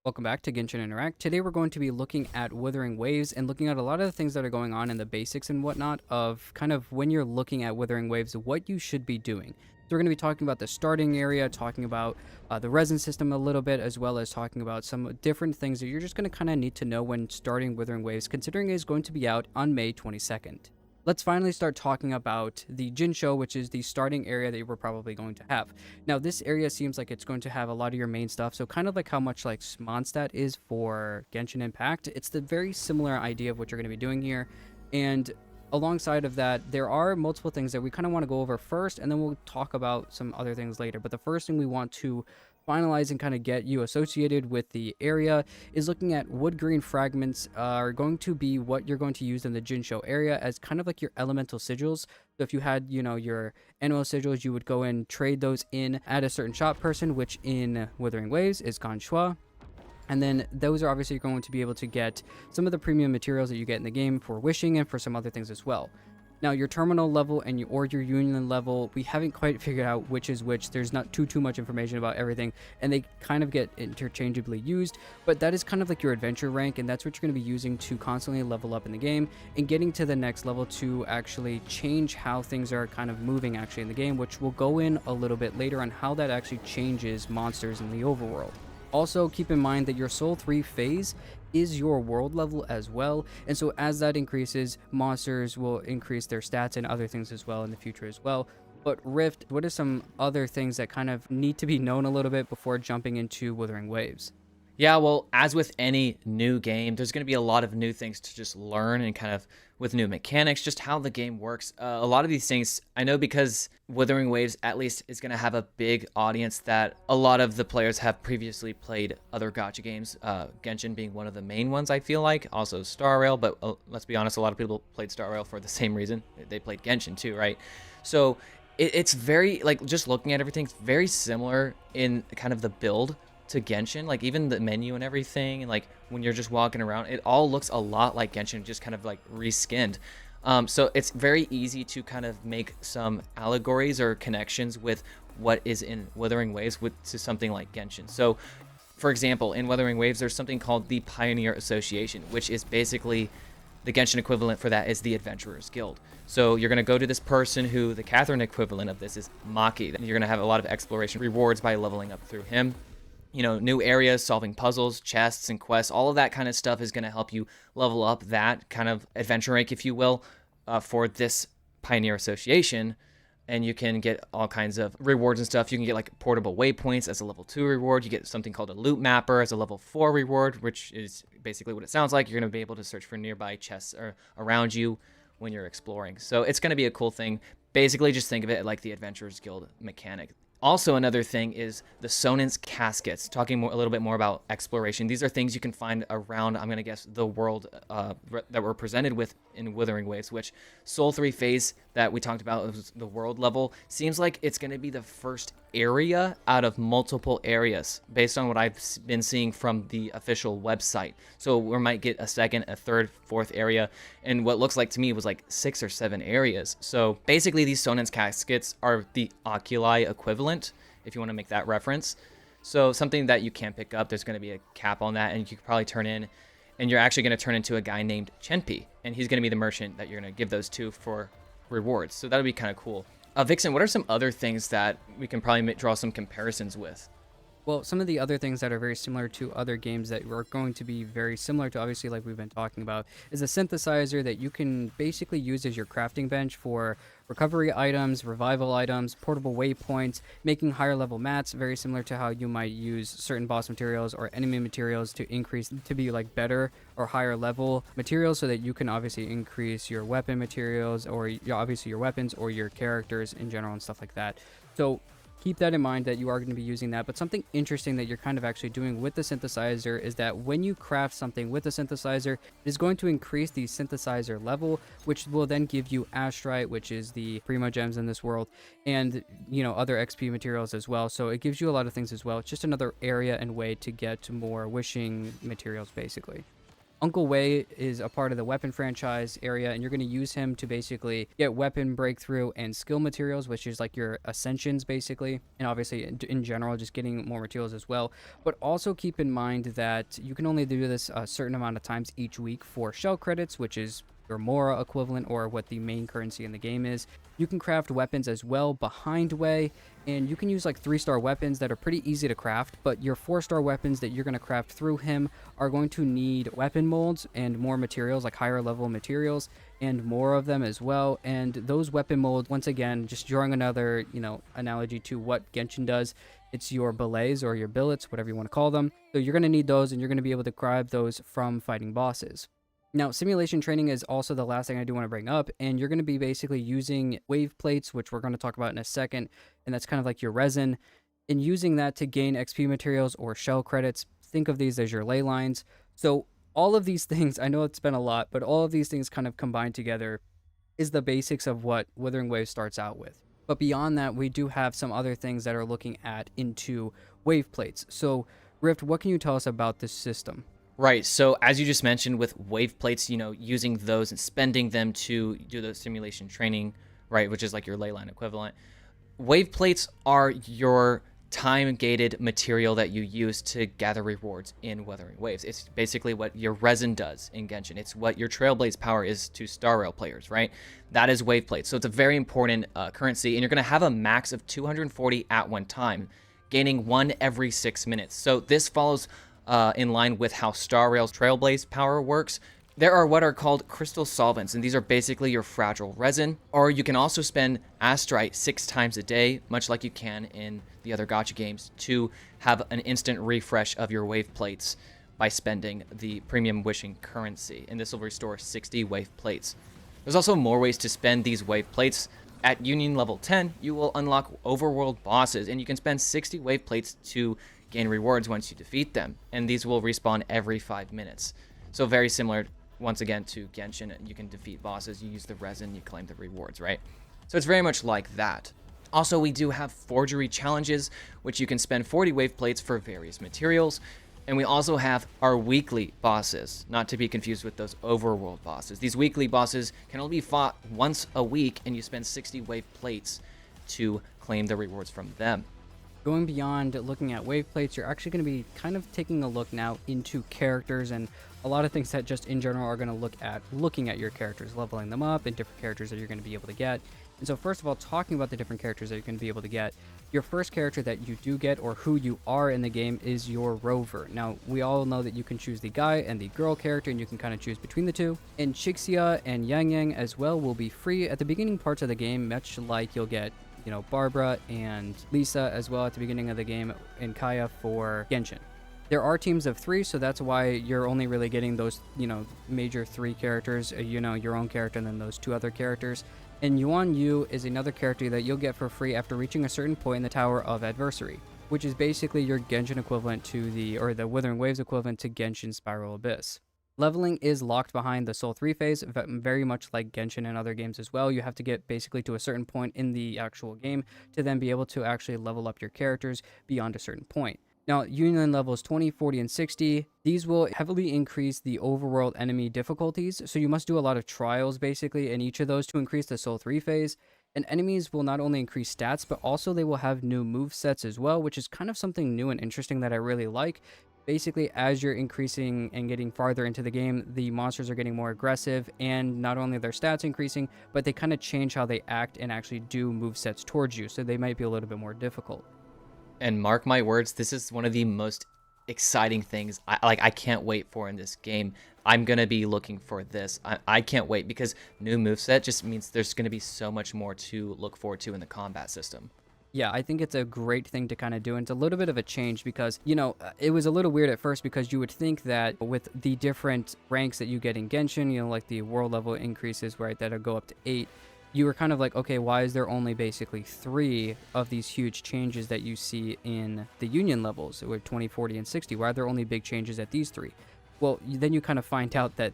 Welcome back to Genshin Interact. Today we're going to be looking at Wuthering Waves and looking at a lot of the things that are going on in the basics and whatnot of kind of when you're looking at Wuthering Waves, what you should be doing. So we're going to be talking about the starting area, talking about the resin system a little bit, as well as talking about some different things that you're just going to kind of need to know when starting Wuthering Waves, considering it is going to be out on May 22nd. Let's finally start talking about the Jinsho, which is the starting area that we're probably going to have. Now, this area seems like it's going to have a lot of your main stuff, so kind of like how much like Mondstadt is for Genshin Impact, it's the very similar idea of what you're going to be doing here. And alongside of that, there are multiple things that we kind of want to go over first, and then we'll talk about some other things later. But the first thing we want to finalize and kind of get you associated with the area is looking at wood green fragments are going to be what you're going to use in the Jinsho area as kind of like your elemental sigils. So if you had, your animal sigils, you would go and trade those in at a certain shop person, which in Wuthering Waves is Ganshua. And then those are obviously going to be able to get some of the premium materials that you get in the game for wishing and for some other things as well. Now, your terminal level and your union level, we haven't quite figured out which is which. There's not too much information about everything, and they kind of get interchangeably used, but that is kind of like your adventure rank, and that's what you're going to be using to constantly level up in the game and getting to the next level to actually change how things are kind of moving actually in the game, which we'll go in a little bit later on how that actually changes monsters in the overworld. Also, keep in mind that your Soul 3 phase is your world level as well, and so as that increases, monsters will increase their stats and other things as well in the future as well. But Rift, what are some other things that kind of need to be known a little bit before jumping into Wuthering Waves? Yeah, well, as with any new game, there's going to be a lot of new things to just learn and kind of with new mechanics, just how the game works. A lot of these things, I know because Wuthering Waves at least is going to have a big audience that a lot of the players have previously played other gacha games, Genshin being one of the main ones, I feel like. Also Star Rail, but let's be honest, a lot of people played Star Rail for the same reason. They played Genshin too, right? So it's very, like, just looking at everything, it's very similar in kind of the build to Genshin, like even the menu and everything, and like when you're just walking around, it all looks a lot like Genshin, just kind of like reskinned. So it's very easy to kind of make some allegories or connections with what is in Wuthering Waves to something like Genshin. So, for example, in Wuthering Waves, there's something called the Pioneer Association, which is basically the Genshin equivalent for that is the Adventurers Guild. So you're going to go to this person who the Catherine equivalent of this is Maki. You're going to have a lot of exploration rewards by leveling up through him. New areas, solving puzzles, chests, and quests, all of that kind of stuff is going to help you level up that kind of adventure rank, if you will, for this Pioneer Association. And you can get all kinds of rewards and stuff. You can get like portable waypoints as a level 2 reward. You get something called a loot mapper as a level 4 reward, which is basically what it sounds like. You're going to be able to search for nearby chests or around you when you're exploring. So it's going to be a cool thing. Basically, just think of it like the Adventurers Guild mechanic. Also, another thing is the Sonen's caskets. Talking a little bit more about exploration. These are things you can find around, I'm going to guess, the world that we're presented with in Wuthering Waves, which Soul 3 phase that we talked about was the world level. Seems like it's going to be the first area out of multiple areas based on what I've been seeing from the official website. So we might get a second, a third, fourth area, and what looks like to me was like 6 or 7 areas. So basically these Sonen's caskets are the oculi equivalent, if you want to make that reference. So something that you can't pick up, there's going to be a cap on that, and you could probably turn in, and you're actually going to turn into a guy named Chenpi, and he's going to be the merchant that you're going to give those to for rewards. So that'll be kind of cool. Vixen, what are some other things that we can probably draw some comparisons with? Well, some of the other things that are very similar to other games that are going to be very similar to, obviously, like we've been talking about, is a synthesizer that you can basically use as your crafting bench for recovery items, revival items, portable waypoints, making higher level mats, very similar to how you might use certain boss materials or enemy materials to increase, to be like better or higher level materials so that you can obviously increase your weapon materials or obviously your weapons or your characters in general and stuff like that. So keep that in mind that you are going to be using that. But something interesting that you're kind of actually doing with the synthesizer is that when you craft something with the synthesizer, it is going to increase the synthesizer level, which will then give you astrite, which is the primo gems in this world, and other XP materials as well. So it gives you a lot of things as well. It's just another area and way to get more wishing materials basically. Uncle Wei is a part of the weapon franchise area, and you're going to use him to basically get weapon breakthrough and skill materials, which is like your ascensions, basically. And obviously, in general, just getting more materials as well. But also keep in mind that you can only do this a certain amount of times each week for shell credits, which is your Mora equivalent, or what the main currency in the game is. You can craft weapons as well behind Wei, and you can use like 3-star weapons that are pretty easy to craft, but your 4-star weapons that you're going to craft through him are going to need weapon molds and more materials, like higher level materials, and more of them as well. And those weapon molds, once again, just drawing another, analogy to what Genshin does, it's your billets or your billets, whatever you want to call them. So you're going to need those, and you're going to be able to grab those from fighting bosses. Now, simulation training is also the last thing I do want to bring up, and you're going to be basically using wave plates, which we're going to talk about in a second, and that's kind of like your resin, and using that to gain XP materials or shell credits. Think of these as your ley lines. So all of these things, I know it's been a lot, but all of these things kind of combined together is the basics of what Wuthering Waves starts out with. But beyond that, we do have some other things that are looking at into wave plates. So, Rift, what can you tell us about this system? Right. So as you just mentioned with wave plates, using those and spending them to do the simulation training, right, which is like your ley line equivalent. Wave plates are your time-gated material that you use to gather rewards in Wuthering Waves. It's basically what your resin does in Genshin. It's what your Trailblaze power is to Star Rail players, right? That is wave plates. So it's a very important currency, and you're going to have a max of 240 at one time, gaining one every 6 minutes. So this follows in line with how Star Rail's Trailblaze power works. There are what are called crystal solvents, and these are basically your fragile resin. Or you can also spend Astrite 6 times a day, much like you can in the other gacha games, to have an instant refresh of your wave plates by spending the premium wishing currency, and this will restore 60 wave plates. There's also more ways to spend these wave plates. At Union level 10, you will unlock overworld bosses, and you can spend 60 wave plates to gain rewards once you defeat them, and these will respawn every 5 minutes. So very similar, once again, to Genshin. You can defeat bosses, you use the resin, you claim the rewards, right? So it's very much like that. Also, we do have forgery challenges, which you can spend 40 wave plates for various materials. And we also have our weekly bosses, not to be confused with those overworld bosses. These weekly bosses can only be fought once a week, and you spend 60 wave plates to claim the rewards from them. Going beyond looking at wave plates, you're actually going to be kind of taking a look now into characters and a lot of things that just in general are going to look at looking at your characters, leveling them up, and different characters that you're going to be able to get. And so first of all, talking about the different characters that you're going to be able to get, your first character that you do get, or who you are in the game, is your rover. Now, we all know that you can choose the guy and the girl character, and you can kind of choose between the two. And Shixia and Yang Yang as well will be free at the beginning parts of the game, much like you'll get Barbara and Lisa as well at the beginning of the game, and Kaya for Genshin. There are teams of 3, so that's why you're only really getting those, major 3 characters, your own character and then those 2 other characters. And Yuan Yu is another character that you'll get for free after reaching a certain point in the Tower of Adversary, which is basically your Genshin equivalent to the Wuthering Waves equivalent to Genshin Spiral Abyss. Leveling is locked behind the Soul 3 phase, very much like Genshin and other games as well. You have to get basically to a certain point in the actual game to then be able to actually level up your characters beyond a certain point. Now, Union levels 20, 40, and 60, these will heavily increase the overworld enemy difficulties, so you must do a lot of trials basically in each of those to increase the Soul 3 phase. And enemies will not only increase stats, but also they will have new move sets as well, which is kind of something new and interesting that I really like. Basically, as you're increasing and getting farther into the game, the monsters are getting more aggressive, and not only their stats increasing, but they kind of change how they act and actually do movesets towards you, so they might be a little bit more difficult. And mark my words, this is one of the most exciting things I can't wait for in this game. I'm going to be looking for this. I can't wait, because new moveset just means there's going to be so much more to look forward to in the combat system. Yeah, I think it's a great thing to kind of do. And it's a little bit of a change because, it was a little weird at first because you would think that with the different ranks that you get in Genshin, like the world level increases, right, that'll go up to 8, you were kind of like, okay, why is there only basically 3 of these huge changes that you see in the Union levels with 20, 40, and 60? Why are there only big changes at these 3? Well, then you kind of find out that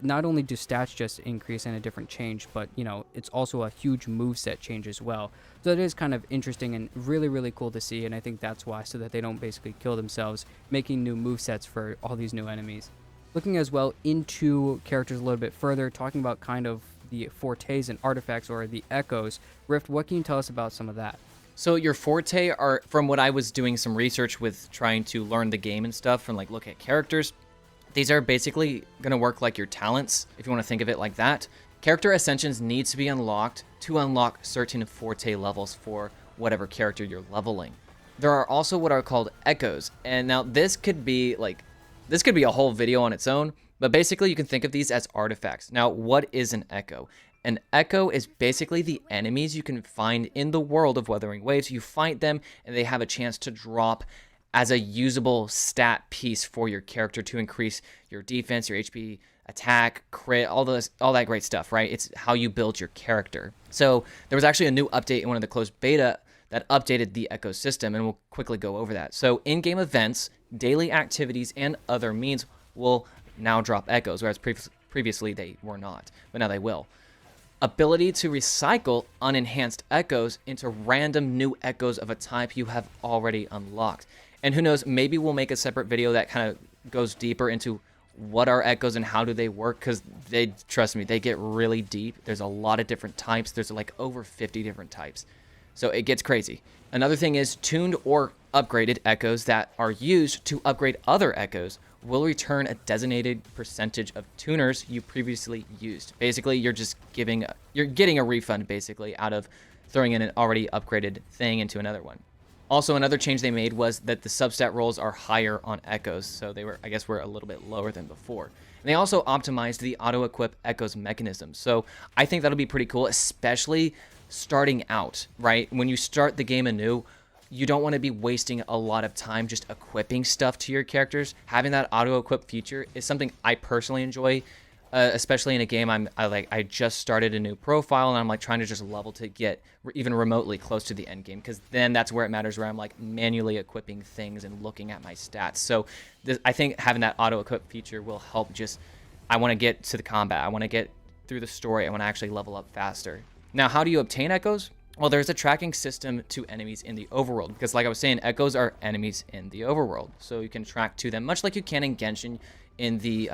not only do stats just increase and a different change, but, it's also a huge moveset change as well. So it is kind of interesting and really, really cool to see, and I think that's why, so that they don't basically kill themselves making new movesets for all these new enemies. Looking as well into characters a little bit further, talking about kind of the fortes and artifacts or the echoes. Rift, what can you tell us about some of that? So your forte are, from what I was doing some research with trying to learn the game and stuff from like look at characters, these are basically going to work like your talents, if you want to think of it like that. Character ascensions needs to be unlocked to unlock certain forte levels for whatever character you're leveling. There are also what are called echoes. And now this could be a whole video on its own, but basically you can think of these as artifacts. Now, what is an echo? An echo is basically the enemies you can find in the world of Wuthering Waves. You fight them and they have a chance to drop as a usable stat piece for your character to increase your defense, your HP, attack, crit, all that great stuff, right? It's how you build your character. So there was actually a new update in one of the closed beta that updated the ecosystem, and we'll quickly go over that. So in-game events, daily activities, and other means will now drop echoes, whereas previously they were not, but now they will. Ability to recycle unenhanced echoes into random new echoes of a type you have already unlocked. And who knows, maybe we'll make a separate video that kind of goes deeper into what are echoes and how do they work, because trust me, they get really deep. There's a lot of different types. There's like over 50 different types. So it gets crazy. Another thing is tuned or upgraded echoes that are used to upgrade other echoes will return a designated percentage of tuners you previously used. Basically, you're getting a refund basically out of throwing in an already upgraded thing into another one. Also, another change they made was that the substat rolls are higher on echoes, so they were a little bit lower than before. And they also optimized the auto-equip echoes mechanism. So I think that'll be pretty cool, especially starting out, right? When you start the game anew, you don't want to be wasting a lot of time just equipping stuff to your characters. Having that auto-equip feature is something I personally enjoy, especially in a game I just started a new profile and I'm like trying to just level to get even remotely close to the end game, because then that's where it matters, where I'm like manually equipping things and looking at my stats. So I think having that auto-equip feature will help. I want to get to the combat. I want to get through the story. I want to actually level up faster. Now, how do you obtain echoes? Well, there's a tracking system to enemies in the overworld, because like I was saying, echoes are enemies in the overworld. So you can track to them, much like you can in Genshin. In the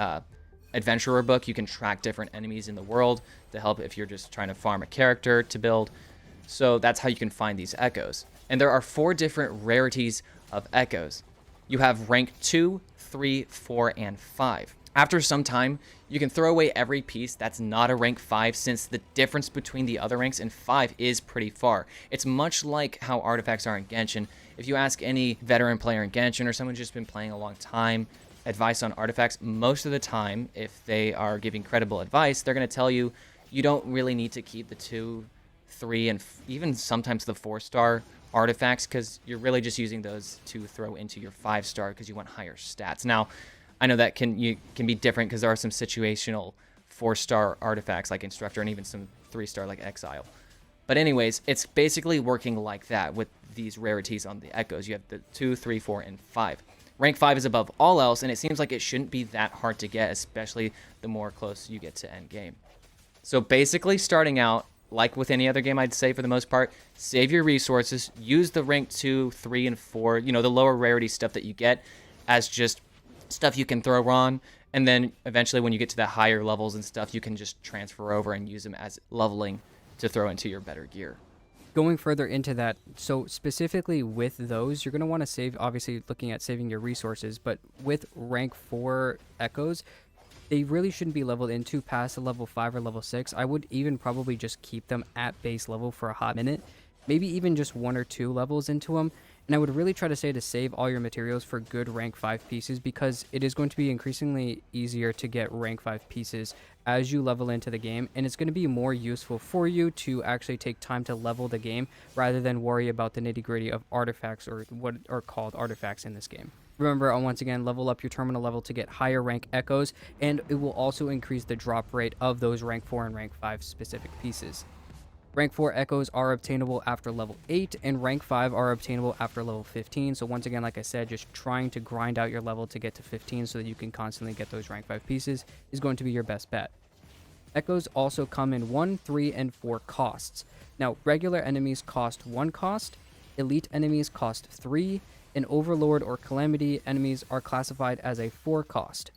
adventurer book, you can track different enemies in the world to help if you're just trying to farm a character to build. So that's how you can find these echoes. And there are 4 different rarities of echoes. You have rank 2, 3, 4, and 5. After some time, you can throw away every piece that's not a rank 5, since the difference between the other ranks and 5 is pretty far. It's much like how artifacts are in Genshin. If you ask any veteran player in Genshin or someone who's just been playing a long time advice on artifacts, most of the time, if they are giving credible advice, they're going to tell you you don't really need to keep the 2, 3, and even sometimes the 4-star artifacts, because you're really just using those to throw into your 5-star because you want higher stats. Now, I know that can be different because there are some situational 4-star artifacts like Instructor and even some 3-star like Exile. But anyways, it's basically working like that with these rarities on the echoes. You have the 2, 3, 4, and 5. Rank 5 is above all else, and it seems like it shouldn't be that hard to get, especially the more close you get to end game. So basically, starting out, like with any other game, I'd say for the most part, save your resources, use the rank 2, 3, and 4, the lower rarity stuff that you get as just stuff you can throw on, and then eventually when you get to the higher levels and stuff, you can just transfer over and use them as leveling to throw into your better gear. Going further into that, so specifically with those, you're going to want to save, obviously looking at saving your resources, but with rank 4 echoes, they really shouldn't be leveled into past a level 5 or level 6. I would even probably just keep them at base level for a hot minute, maybe even just 1 or 2 levels into them. And I would really try to say to save all your materials for good rank 5 pieces, because it is going to be increasingly easier to get rank 5 pieces as you level into the game, and it's going to be more useful for you to actually take time to level the game rather than worry about the nitty-gritty of artifacts, or what are called artifacts in this game. Remember, once again, level up your terminal level to get higher rank echoes, and it will also increase the drop rate of those rank 4 and rank 5 specific pieces. Rank 4 echoes are obtainable after level 8, and rank 5 are obtainable after level 15. So once again, like I said, just trying to grind out your level to get to 15 so that you can constantly get those rank 5 pieces is going to be your best bet. Echoes also come in 1, 3, and 4 costs. Now, regular enemies cost 1 cost, elite enemies cost 3, and overlord or calamity enemies are classified as a 4 cost.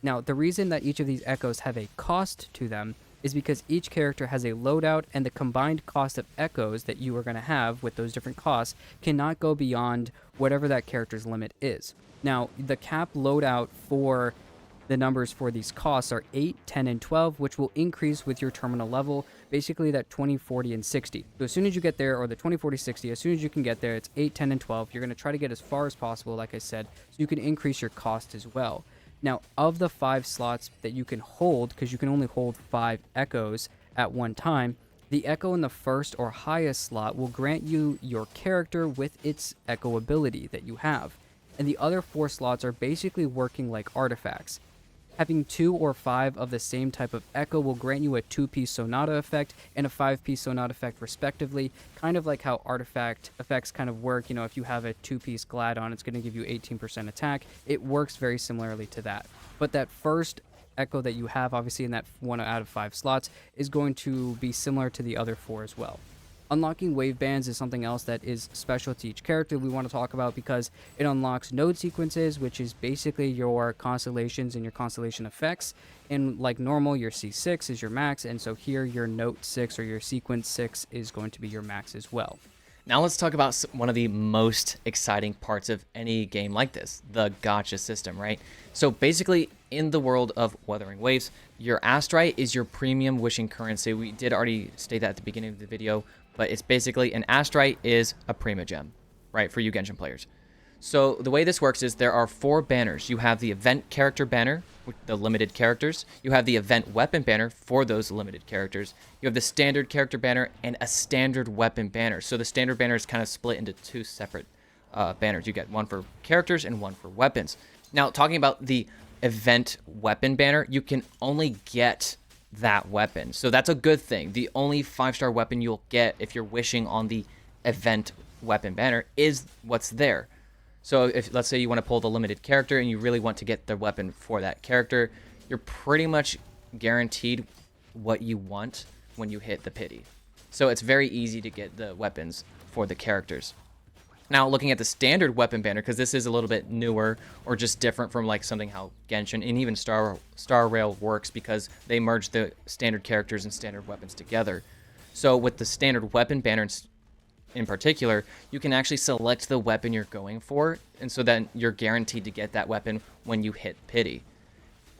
Now, the reason that each of these echoes have a cost to them is because each character has a loadout, and the combined cost of echoes that you are going to have with those different costs cannot go beyond whatever that character's limit is. Now, the cap loadout for the numbers for these costs are 8, 10, and 12, which will increase with your terminal level, basically that 20, 40, and 60. So as soon as you get there, or the 20, 40, 60, as soon as you can get there, it's 8, 10, and 12. You're going to try to get as far as possible, like I said, so you can increase your cost as well. Now, of the 5 slots that you can hold, because you can only hold 5 echoes at one time, the echo in the first or highest slot will grant you your character with its echo ability that you have. And the other 4 slots are basically working like artifacts. Having 2 or 5 of the same type of echo will grant you a 2-piece sonata effect and a 5-piece sonata effect respectively, kind of like how artifact effects kind of work. You know, if you have a 2-piece Gladon, it's going to give you 18% attack. It works very similarly to that. But that first echo that you have, obviously in that 1 out of 5 slots, is going to be similar to the other 4 as well. Unlocking wave bands is something else that is special to each character we want to talk about, because it unlocks node sequences, which is basically your constellations and your constellation effects. And like normal, your C6 is your max, and so here your note 6 or your sequence 6 is going to be your max as well. Now let's talk about one of the most exciting parts of any game like this, the gacha system, right? So basically, in the world of Wuthering Waves, your Astrite is your premium wishing currency. We did already state that at the beginning of the video, but it's basically an Astrite is a Prima Gem, right, for you Genshin players. So the way this works is there are 4 banners. You have the event character banner, with the limited characters. You have the event weapon banner for those limited characters. You have the standard character banner and a standard weapon banner. So the standard banner is kind of split into 2 separate banners. You get one for characters and one for weapons. Now, talking about the event weapon banner, you can only get that weapon. So that's a good thing. The only 5-star weapon you'll get if you're wishing on the event weapon banner is what's there. So if, let's say you want to pull the limited character and you really want to get the weapon for that character, you're pretty much guaranteed what you want when you hit the pity. So it's very easy to get the weapons for the characters. Now, looking at the standard weapon banner, because this is a little bit newer or just different from like something how Genshin and even Star Rail works, because they merge the standard characters and standard weapons together. So with the standard weapon banner in particular, you can actually select the weapon you're going for, and so then you're guaranteed to get that weapon when you hit pity.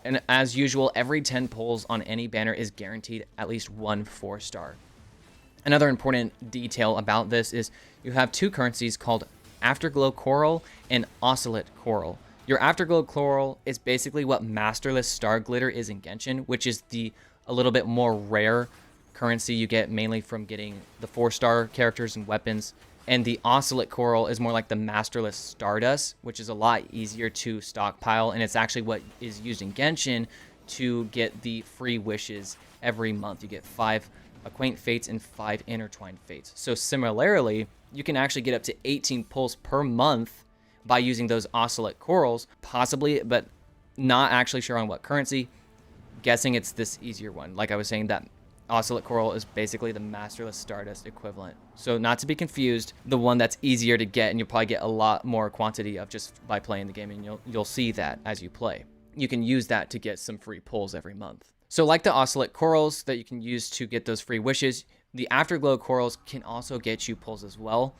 And as usual, every 10 pulls on any banner is guaranteed at least 1 4-star. Another important detail about this is you have 2 currencies called Afterglow Coral and Oscillate Coral. Your Afterglow Coral is basically what Masterless Star Glitter is in Genshin, which is a little bit more rare currency you get mainly from getting the 4-star characters and weapons. And the Oscillate Coral is more like the Masterless Stardust, which is a lot easier to stockpile, and it's actually what is used in Genshin to get the free wishes every month. You get 5 Acquaint Fates and 5 Intertwined Fates. So similarly, you can actually get up to 18 pulls per month by using those Oscillate Corals, possibly, but not actually sure on what currency. Guessing it's this easier one. Like I was saying, that Oscillate Coral is basically the Masterless Stardust equivalent. So not to be confused, the one that's easier to get, and you'll probably get a lot more quantity of just by playing the game, and you'll see that as you play. You can use that to get some free pulls every month. So like the Oscillate Corals that you can use to get those free wishes, the Afterglow Corals can also get you pulls as well,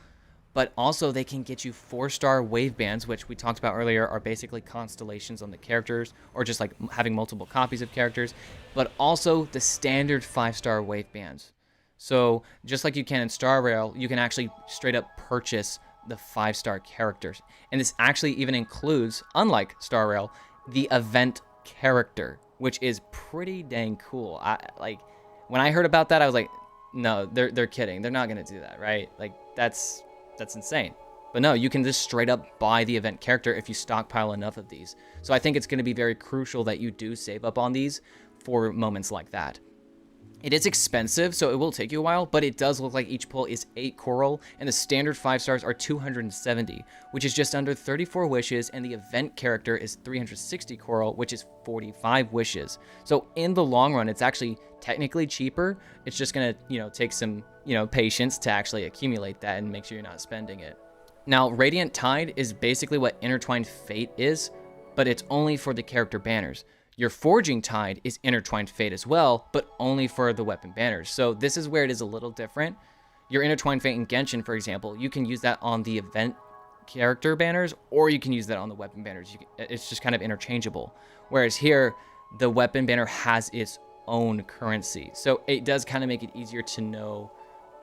but also they can get you 4-star wave bands, which we talked about earlier are basically constellations on the characters, or just like having multiple copies of characters, but also the standard 5-star wave bands. So just like you can in Star Rail, you can actually straight up purchase the 5-star characters. And this actually even includes, unlike Star Rail, the event character, which is pretty dang cool. When I heard about that, I was like, no, they're kidding. They're not gonna do that, right? Like that's insane. But no, you can just straight up buy the event character if you stockpile enough of these. So I think it's gonna be very crucial that you do save up on these for moments like that. It is expensive, so it will take you a while, but it does look like each pull is 8 coral, and the standard 5 stars are 270, which is just under 34 wishes, and the event character is 360 coral, which is 45 wishes. So in the long run, it's actually technically cheaper. It's just gonna, take some, patience to actually accumulate that and make sure you're not spending it. Now, Radiant Tide is basically what Intertwined Fate is, but it's only for the character banners. Your Forging Tide is Intertwined Fate as well, but only for the weapon banners. So this is where it is a little different. Your Intertwined Fate in Genshin, for example, you can use that on the event character banners, or you can use that on the weapon banners. It's just kind of interchangeable. Whereas here, the weapon banner has its own currency. So it does kind of make it easier to know,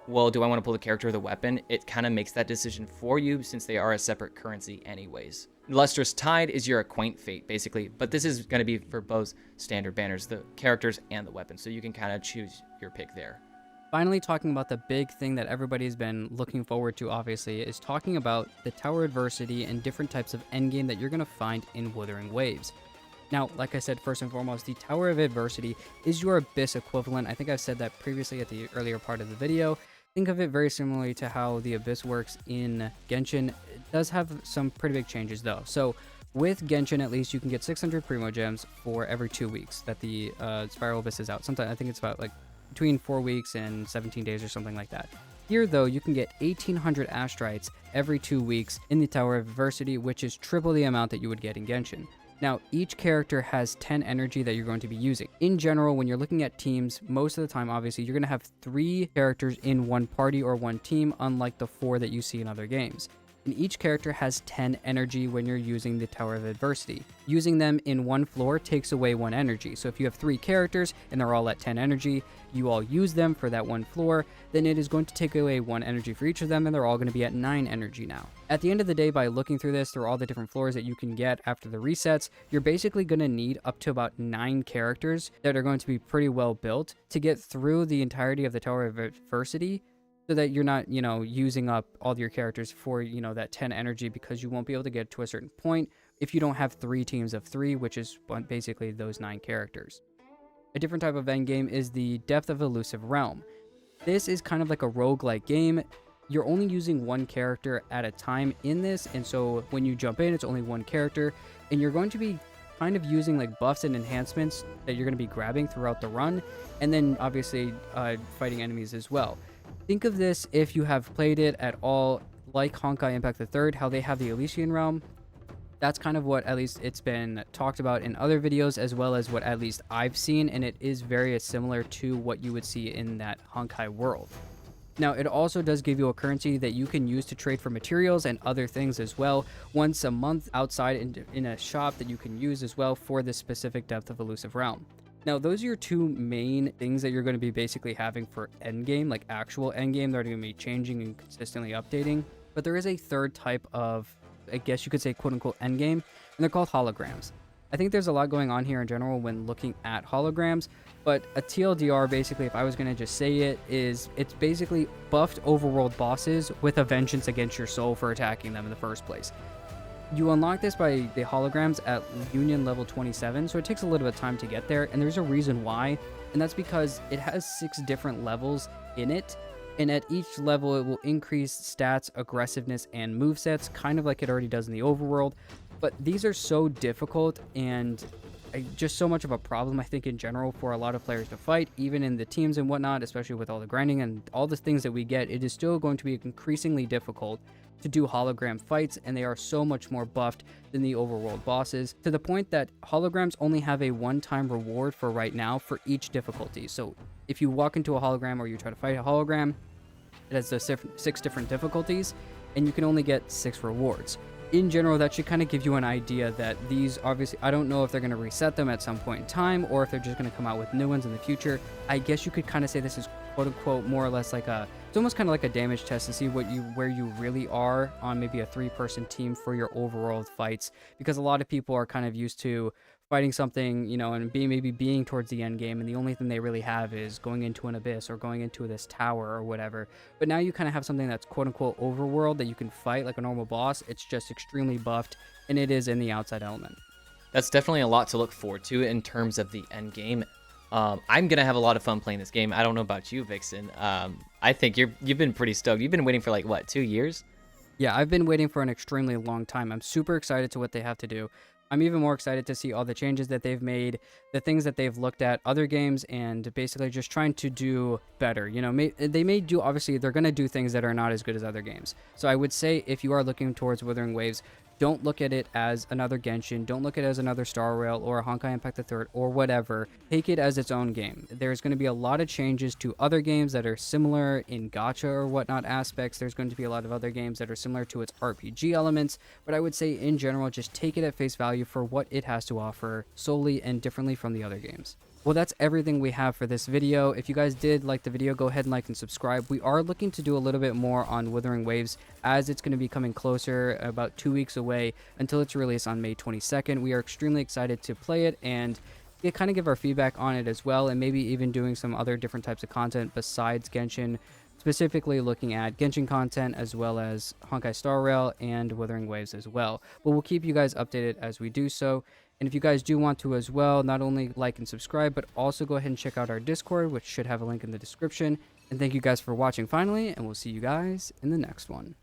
well, do I want to pull the character or the weapon? It kind of makes that decision for you since they are a separate currency anyways. Lustrous Tide is your Acquaint Fate, basically, but this is going to be for both standard banners, the characters and the weapons, so you can kind of choose your pick there. Finally, talking about the big thing that everybody's been looking forward to, obviously, is talking about the tower adversity and different types of endgame that you're going to find in Wuthering Waves. Now, like I said, first and foremost, the Tower of Adversity is your Abyss equivalent. I think I've said that previously at the earlier part of the video. Think of it very similarly to how the Abyss works in Genshin. It does have some pretty big changes, though. So, with Genshin, at least, you can get 600 Primo Gems for every 2 weeks that the Spiral Abyss is out. Sometimes I think it's about like between 4 weeks and 17 days or something like that. Here, though, you can get 1,800 Astrites every 2 weeks in the Tower of Adversity, which is triple the amount that you would get in Genshin. Now, each character has 10 energy that you're going to be using. In general, when you're looking at teams, most of the time, obviously, you're going to have 3 characters in one party or one team, unlike the 4 that you see in other games. And each character has 10 energy when you're using the Tower of Adversity. Using them in one floor takes away 1 energy. So if you have 3 characters and they're all at 10 energy, you all use them for that one floor, then it is going to take away 1 energy for each of them, and they're all going to be at 9 energy now. At the end of the day, by looking through this, through all the different floors that you can get after the resets, you're basically going to need up to about 9 characters that are going to be pretty well built to get through the entirety of the Tower of Adversity, so that you're not, using up all your characters for, that 10 energy, because you won't be able to get to a certain point if you don't have 3 teams of 3, which is basically those 9 characters. A different type of endgame is the Depth of Elusive Realm. This is kind of like a roguelike game. You're only using 1 character at a time in this, and so when you jump in, it's only 1 character, and you're going to be kind of using like buffs and enhancements that you're going to be grabbing throughout the run, and then obviously fighting enemies as well. Think of this, if you have played it at all, like Honkai Impact III, how they have the Elysian Realm. That's kind of what at least it's been talked about in other videos, as well as what at least I've seen, and it is very similar to what you would see in that Honkai world. Now, it also does give you a currency that you can use to trade for materials and other things as well, once a month outside in a shop that you can use as well for this specific Depth of Elusive Realm. Now, those are your 2 main things that you're going to be basically having for endgame, like actual endgame. They're going to be changing and consistently updating. But there is a third type of, I guess you could say, quote-unquote endgame, and they're called holograms. I think there's a lot going on here in general when looking at holograms, but a TLDR, basically, if I was going to just say it, is it's basically buffed overworld bosses with a vengeance against your soul for attacking them in the first place. You unlock this by the holograms at Union level 27, so it takes a little bit of time to get there, and there's a reason why, and that's because it has 6 different levels in it, and at each level it will increase stats, aggressiveness, and movesets, kind of like it already does in the overworld, but these are so difficult and just so much of a problem, I think, in general for a lot of players to fight, even in the teams and whatnot, especially with all the grinding and all the things that we get. It is still going to be increasingly difficult to do hologram fights, and they are so much more buffed than the overworld bosses, to the point that holograms only have a one-time reward for right now for each difficulty. So if you walk into a hologram or you try to fight a hologram, it has the 6 different difficulties, and you can only get 6 rewards. In general, that should kind of give you an idea that these, obviously, I don't know if they're going to reset them at some point in time, or if they're just going to come out with new ones in the future. I guess you could kind of say this is quote-unquote more or less like it's almost kind of like a damage test to see where you really are on maybe a 3-person team for your overall fights, because a lot of people are kind of used to fighting something, and being towards the end game, and the only thing they really have is going into an abyss or going into this tower or whatever. But now you kind of have something that's quote-unquote overworld that you can fight like a normal boss. It's just extremely buffed, and it is in the outside element. That's definitely a lot to look forward to in terms of the end game. I'm gonna have a lot of fun playing this game. I don't know about you, Vixen. I think you've been pretty stoked. You've been waiting for 2 years? Yeah, I've been waiting for an extremely long time. I'm super excited to what they have to do. I'm even more excited to see all the changes that they've made, the things that they've looked at other games, and basically just trying to do better. They may do, obviously, they're going to do things that are not as good as other games. So I would say if you are looking towards Wuthering Waves, Don't look at it as another Genshin. Don't look at it as another Star Rail or a Honkai Impact the Third or whatever. Take it as its own game. There's going to be a lot of changes to other games that are similar in gacha or whatnot aspects. There's going to be a lot of other games that are similar to its RPG elements. But I would say in general, just take it at face value for what it has to offer solely and differently from the other games. Well, that's everything we have for this video. If you guys did like the video, go ahead and like and subscribe. We are looking to do a little bit more on Wuthering Waves as it's going to be coming closer, about 2 weeks away until its release on May 22nd. We are extremely excited to play it and kind of give our feedback on it as well, and maybe even doing some other different types of content besides Genshin, specifically looking at Genshin content as well as Honkai Star Rail and Wuthering Waves as well. But we'll keep you guys updated as we do so. And if you guys do want to as well, not only like and subscribe, but also go ahead and check out our Discord, which should have a link in the description. And thank you guys for watching finally, and we'll see you guys in the next one.